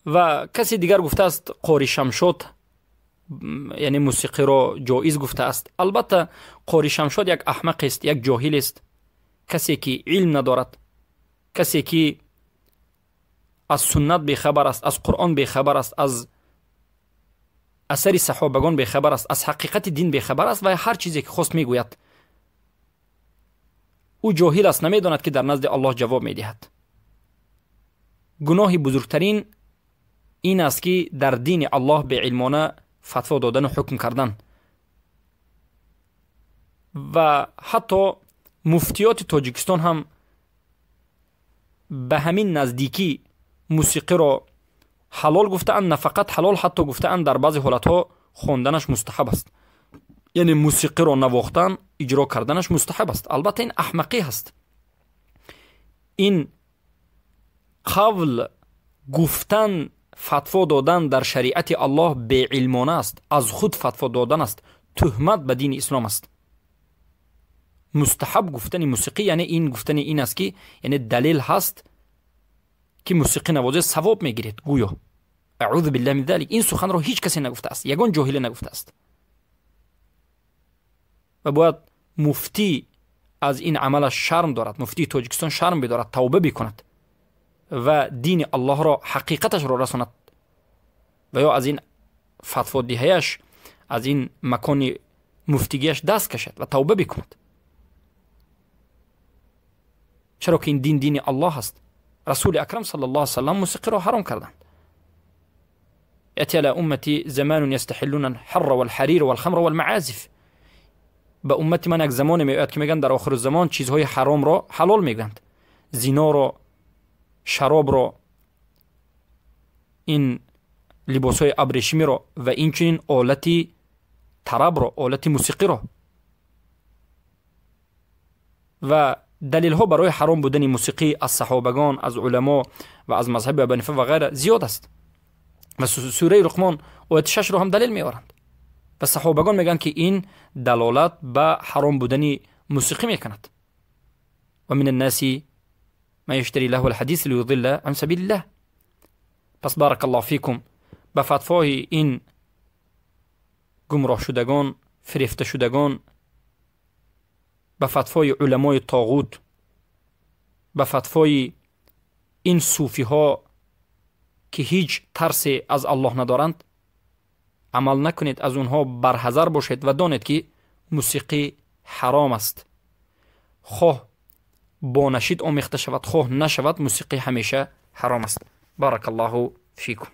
و کسی دیگر گفته است قاری شمشاد یعنی موسیقی را جایز گفته است. البته قاری شمشاد یک احمق است، یک جاهل است، کسی که علم ندارد، کسی که از سنت بیخبر است، از قرآن بیخبر است، از اثر صحابگان بیخبر است، از حقیقت دین بیخبر است و هر چیزی که خواست میگوید. او جاهل است، نمیداند که در نزد الله جواب میدهد. گناه بزرگترین این است که در دین الله به علمانه فتوا دادن و حکم کردن. و حتی مفتیات تاجیکستان هم به همین نزدیکی موسیقی را حلال گفته‌اند، نه فقط حلال، حتی گفته‌اند در بعضی حالتها خواندنش مستحب است. یعنی موسیقی را نواختن، اجرا کردنش مستحب است. البته این احمقی است. این قول گفتن، فتوا دادن در شریعت الله به علمانه است، از خود فتوا دادن است، تهمت به دین اسلام است. مستحب گفتن موسیقی یعنی این گفتن این است که یعنی دلیل هست که موسیقی نوازی ثواب میگیرید. گویا اعوذ بالله من ذلک، این سخن را هیچ کسی نگفته است، یگان جاهل نگفته است. و باید مفتی از این عملش شرم دارد، مفتی تاجیکستان شرم بدارد، توبه بکند و دین الله را، حقیقتش را رساند و یا از این فتوا دهیش، از این مکان مفتیگیش دست کشد و توبه بکند. چرا که این دین دین الله است. رسول اکرم صلی الله علیه و سلم موسیقی را حرام کردند. یأتی علی امتی زمان یستحلون الحر والحریر والخمر والمعازف. به امت من یک زمان میاد که میگن در آخر زمان چیزهای حرام را حلال میگند، زنا را، شراب را، این لباسهای ابریشمی را و این چنین آلت طرب را، آلت موسیقی را. و دلیل ها برای حرام بودن موسیقی از صحابگان، از علما و از مذهب ابی حنیفه و غیره زیاد است. و سوره لقمان آیت 6 رو هم دلیل میارند. و صحابگان میگن که این دلالت به حرام بودن موسیقی میکند. و من الناس ما یشتری له الحدیث لیضل عن سبیل الله. پس بارک الله فیکم. به فتوای این گمراه شدگان، فریفته شدگان، به فتوای علمای طاغوت، به فتوای این صوفی ها که هیچ ترسی از الله ندارند عمل نکنید، از اونها برحذر باشید و دانید که موسیقی حرام است. خواه با نشید آمیخته شود، خواه نشود، موسیقی همیشه حرام است. بارک الله فیکم.